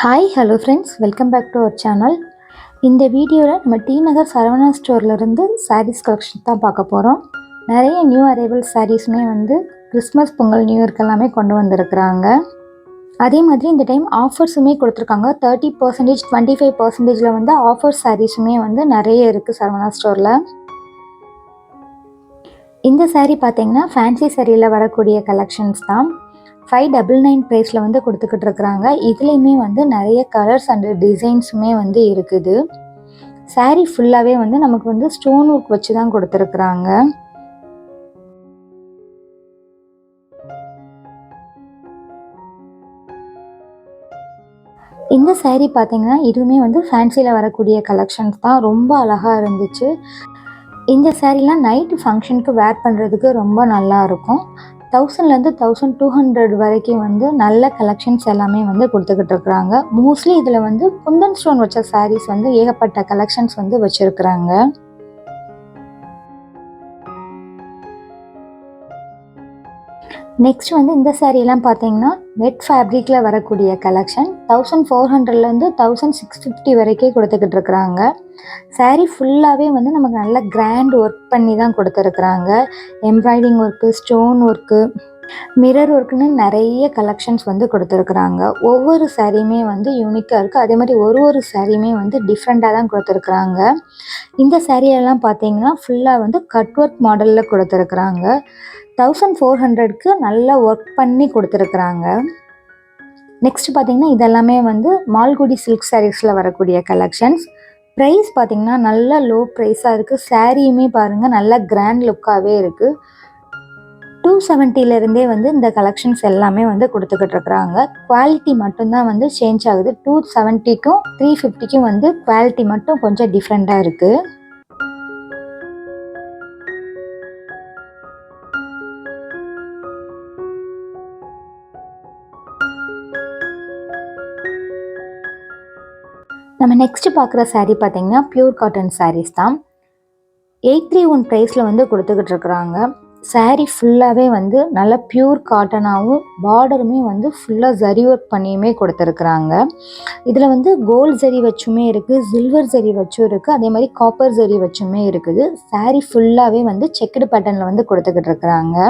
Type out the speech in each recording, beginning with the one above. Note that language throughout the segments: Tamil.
Hi hello friends, welcome back to our channel. இந்த வீடியோவில் நம்ம டி நகர் சரவணா ஸ்டோர்லேருந்து சாரீஸ் கலெக்ஷன் தான் பார்க்க போகிறோம். நிறைய நியூ அரைவல் சாரீஸுமே கிறிஸ்மஸ், பொங்கல், நியூ இயர்க்கு எல்லாமே கொண்டு வந்திருக்கிறாங்க. அதே மாதிரி இந்த டைம் ஆஃபர்ஸுமே கொடுத்துருக்காங்க. 30%, 25%ல் ஆஃபர் சாரீஸுமே நிறைய இருக்குது சரவணா ஸ்டோரில். இந்த சாரீ பார்த்தீங்கன்னா ஃபேன்சி சாரியில் வரக்கூடிய கலெக்ஷன்ஸ் தான். 599 ப்ரைஸில் கொடுத்துக்கிட்டு இருக்கிறாங்க. இதுலேயுமே நிறைய கலர்ஸ் அண்ட் டிசைன்ஸுமே இருக்குது. சாரீ ஃபுல்லாகவே நமக்கு ஸ்டோன் ஒர்க் வச்சு தான் கொடுத்துருக்குறாங்க. இந்த சாரீ பார்த்தீங்கன்னா இதுவுமே ஃபேன்சியில் வரக்கூடிய கலெக்ஷன்ஸ் தான். ரொம்ப அழகாக இருந்துச்சு. இந்த சாரீலாம் நைட்டு ஃபங்க்ஷனுக்கு வேர் பண்ணுறதுக்கு ரொம்ப நல்லாயிருக்கும். 1000லேருந்து 1200 வரைக்கும் நல்ல கலெக்ஷன்ஸ் எல்லாமே கொடுத்துக்கிட்டு இருக்கிறாங்க. மோஸ்ட்லி இதில் குந்தன் ஸ்டோன் வச்ச சாரீஸ் ஏகப்பட்ட கலெக்ஷன்ஸ் வச்சுருக்குறாங்க. நெக்ஸ்ட் இந்த சாரீலாம் பார்த்தீங்கன்னா நெட் ஃபேப்ரிக்கில் வரக்கூடிய கலெக்ஷன். 1400லேருந்து 1650 வரைக்கும் கொடுத்துக்கிட்டு இருக்கிறாங்க. சாரீ ஃபுல்லாகவே நமக்கு நல்ல கிராண்ட் ஒர்க் பண்ணி தான் கொடுத்துருக்குறாங்க. Embroidery work, stone work, mirror ஒர்க்குன்னு நிறைய கலெக்ஷன்ஸ் கொடுத்துருக்குறாங்க. ஒவ்வொரு சாரியுமே யூனிக்காக இருக்குது. அதே மாதிரி ஒரு சாரியுமே டிஃப்ரெண்ட்டாக தான் கொடுத்துருக்குறாங்க. இந்த சாரியெல்லாம் பார்த்தீங்கன்னா ஃபுல்லாக கட் ஒர்க் மாடலில் கொடுத்துருக்குறாங்க. 1400க்கு நல்லா ஒர்க் பண்ணி கொடுத்துருக்குறாங்க. நெக்ஸ்ட் பார்த்தீங்கன்னா இதெல்லாமே மால்குடி சில்க் சாரீஸில் வரக்கூடிய கலெக்ஷன்ஸ். ப்ரைஸ் பார்த்தீங்கன்னா நல்ல லோ ப்ரைஸாக இருக்குது. சாரியுமே பாருங்கள் நல்ல கிராண்ட் லுக்காகவே இருக்குது. 270லேருந்தே இந்த கலெக்ஷன்ஸ் எல்லாமே கொடுத்துக்கிட்டு இருக்கிறாங்க. குவாலிட்டி மட்டும்தான் சேஞ்ச் ஆகுது. 270க்கும் 350க்கும் குவாலிட்டி மட்டும் கொஞ்சம் டிஃப்ரெண்ட்டாக இருக்குது. நம்ம நெக்ஸ்ட் பார்க்குற சாரீ பார்த்தீங்கன்னா பியூர் காட்டன் சாரீஸ் தான். 831 ப்ரைஸில் கொடுத்துக்கிட்டு இருக்கிறாங்க. சாரீ ஃபுல்லாகவே நல்ல பியூர் காட்டனாகவும் பார்டருமே ஃபுல்லாக ஜரி ஒர்க் பண்ணியுமே கொடுத்துருக்குறாங்க. இதில் கோல்டு ஜரி வச்சுமே இருக்குது, சில்வர் ஜரி வச்சும் இருக்குது, அதே மாதிரி காப்பர் ஜரி வச்சுமே இருக்குது. சாரீ ஃபுல்லாகவே செக்குடு பேட்டர்னில் கொடுத்துக்கிட்டு இருக்கிறாங்க.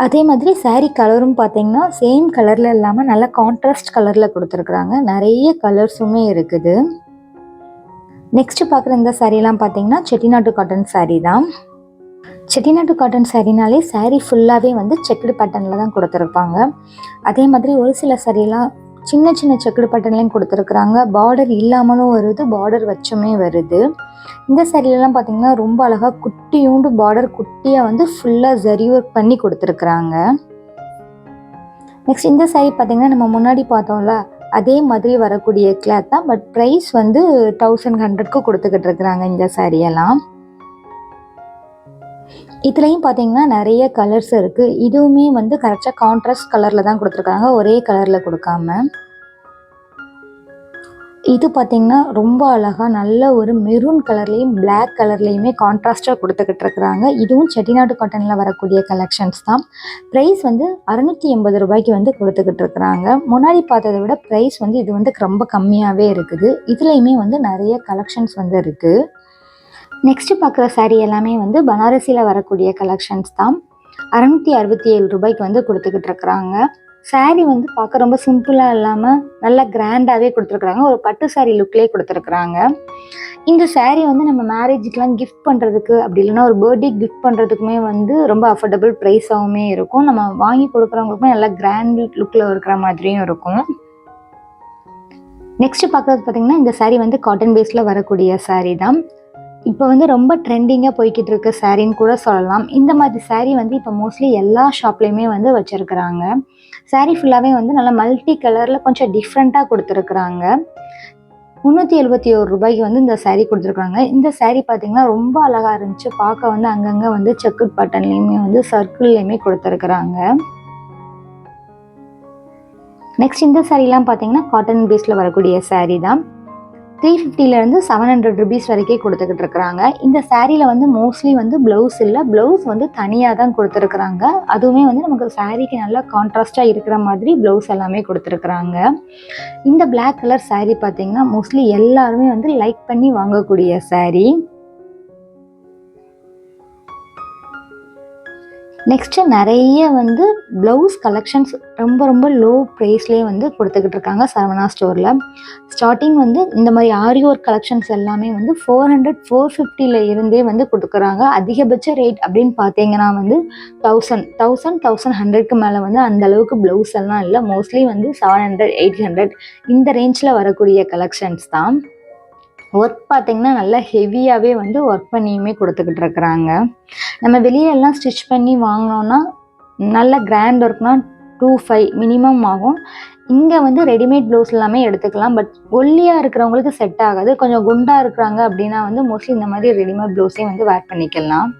அதே மாதிரி சாரீ கலரும் பார்த்தீங்கன்னா சேம் கலரில் இல்லாமல் நல்ல கான்ட்ராஸ்ட் கலரில் கொடுத்துருக்குறாங்க. நிறைய கலர்ஸுமே இருக்குது. நெக்ஸ்ட் பார்க்குற இந்த சாரீலாம் பார்த்தீங்கன்னா செட்டிநாட்டு காட்டன் சாரீ தான். செட்டிநாட்டு காட்டன் சாரீனாலே சாரீ ஃபுல்லாகவே செக்குடு பேட்டர்னில் தான் கொடுத்துருப்பாங்க. அதே மாதிரி ஒரு சில சாரீலாம் சின்ன சின்ன செக்குடு பேட்டர்ன்லையும் கொடுத்துருக்குறாங்க. பார்டர் இல்லாமலும் வருது, பார்டர் வச்சுமே வருது. இந்த சாரீலாம் பார்த்தீங்கன்னா ரொம்ப அழகாக குட்டியூண்டு பார்டர் குட்டியாக ஃபுல்லாக ஜரி ஒர்க் பண்ணி கொடுத்துருக்குறாங்க. நெக்ஸ்ட் இந்த சாரீ பார்த்தீங்கன்னா நம்ம முன்னாடி பார்த்தோம்ல அதே மாதிரி வரக்கூடிய கிளாத் தான். பட் ப்ரைஸ் 1100க்கு கொடுத்துக்கிட்டு இருக்கிறாங்க இந்த சாரியெல்லாம். இதுலேயும் பார்த்தீங்கன்னா நிறைய கலர்ஸ் இருக்குது. இதுவுமே கரெக்டாக கான்ட்ராஸ்ட் கலரில் தான் கொடுத்துருக்காங்க, ஒரே கலரில் கொடுக்காம. இது பார்த்தீங்கன்னா ரொம்ப அழகாக நல்ல ஒரு மெரூன் கலர்லேயும் பிளாக் கலர்லேயுமே கான்ட்ராஸ்டாக கொடுத்துக்கிட்டு இருக்கிறாங்க. இதுவும் செட்டிநாடு காட்டனில் வரக்கூடிய கலெக்ஷன்ஸ் தான். ப்ரைஸ் 680 ரூபாய்க்கு கொடுத்துக்கிட்டு இருக்கிறாங்க. முன்னாடி பார்த்ததை விட ப்ரைஸ் இது ரொம்ப கம்மியாகவே இருக்குது. இதுலேயுமே நிறைய கலெக்ஷன்ஸ் இருக்குது. நெக்ஸ்ட் பார்க்குற சாரீ எல்லாமே பனாரசியில் வரக்கூடிய கலெக்ஷன்ஸ் தான். 667 ரூபாய்க்கு கொடுத்துக்கிட்டு இருக்கிறாங்க. சாரீ பார்க்க ரொம்ப சிம்பிளாக இல்லாமல் நல்லா கிராண்டாகவே கொடுத்துருக்குறாங்க. ஒரு பட்டு சாரீ லுக்லேயே கொடுத்துருக்குறாங்க. இந்த சாரீ நம்ம மேரேஜுக்கெலாம் கிஃப்ட் பண்ணுறதுக்கு, அப்படி இல்லைன்னா ஒரு பர்த்டே கிஃப்ட் பண்ணுறதுக்குமே ரொம்ப அஃபோர்டபுள் ப்ரைஸாகவுமே இருக்கும். நம்ம வாங்கி கொடுக்குறவங்களுக்குமே நல்லா கிராண்ட் லுக்கில் இருக்கிற மாதிரியும் இருக்கும். நெக்ஸ்ட் பார்க்குறது பார்த்திங்கன்னா இந்த சாரீ காட்டன் பேஸில் வரக்கூடிய சாரீ தான். இப்போ ரொம்ப ட்ரெண்டிங்காக போய்கிட்டு இருக்க சாரின்னு கூட சொல்லலாம். இந்த மாதிரி சாரீ இப்போ மோஸ்ட்லி எல்லா ஷாப்லேயுமே வச்சுருக்குறாங்க. சாரீ ஃபுல்லாகவே நல்லா மல்டி கலரில் கொஞ்சம் டிஃப்ரெண்ட்டாக கொடுத்துருக்குறாங்க. 371 ரூபாய்க்கு இந்த சாரீ கொடுத்துருக்குறாங்க. இந்த சாரீ பார்த்திங்கன்னா ரொம்ப அழகாக இருந்துச்சு. பார்க்க அங்கங்கே செக்குட் பட்டன்லேயுமே சர்க்கிள்லேயுமே கொடுத்துருக்குறாங்க. நெக்ஸ்ட் இந்த சாரீலாம் பார்த்தீங்கன்னா காட்டன் பேஸில் வரக்கூடிய சாரீ தான். 350லேருந்து 700 ருபீஸ் வரைக்கும் கொடுத்துக்கிட்டு இருக்கிறாங்க. இந்த சாரியில் வந்து மோஸ்ட்லி வந்து ப்ளவுஸ் இல்லை, ப்ளவுஸ் வந்து தனியாக தான் கொடுத்துருக்குறாங்க. அதுவுமே வந்து நமக்கு சாரீக்கு நல்லா கான்ட்ராஸ்டாக இருக்கிற மாதிரி ப்ளவுஸ் எல்லாமே கொடுத்துருக்குறாங்க. இந்த பிளாக் கலர் சாரீ பார்த்தீங்கன்னா மோஸ்ட்லி எல்லாருமே வந்து லைக் பண்ணி வாங்கக்கூடிய சாரீ. நெக்ஸ்ட்டு நிறைய வந்து ப்ளவுஸ் கலெக்ஷன்ஸ் ரொம்ப லோ ப்ரைஸ்லேயே வந்து கொடுத்துக்கிட்டு இருக்காங்க சரவணா ஸ்டோரில். ஸ்டார்டிங் வந்து இந்த மாதிரி ஆரி ஒர்க் கலெக்ஷன்ஸ் எல்லாமே வந்து 400 450ல் இருந்தே வந்து கொடுக்குறாங்க. அதிகபட்ச ரேட் அப்படின்னு பார்த்தீங்கன்னா வந்து 1100க்கு மேலே வந்து அந்த அளவுக்கு ப்ளவுஸ் எல்லாம் இல்லை. மோஸ்ட்லி வந்து 700 800 இந்த ரேஞ்சில் வரக்கூடிய கலெக்ஷன்ஸ் தான். ஒர்க் பார்த்திங்கன்னா நல்லா ஹெவியாகவே வந்து ஒர்க் பண்ணியுமே கொடுத்துக்கிட்டு இருக்கிறாங்க. நம்ம வெளியெல்லாம் ஸ்டிச் பண்ணி வாங்கினோன்னா நல்ல கிராண்ட் ஒர்க்னா 2500 மினிமம் ஆகும். இங்கே வந்து ரெடிமேட் ப்ளவுஸ் எல்லாமே எடுத்துக்கலாம். பட் ஒல்லியாக இருக்கிறவங்களுக்கு செட் ஆகாது. கொஞ்சம் குண்டாக இருக்கிறாங்க அப்படின்னா வந்து மோஸ்ட்லி இந்த மாதிரி ரெடிமேட் ப்ளவுஸே வந்து வேர் பண்ணிக்கலாம்.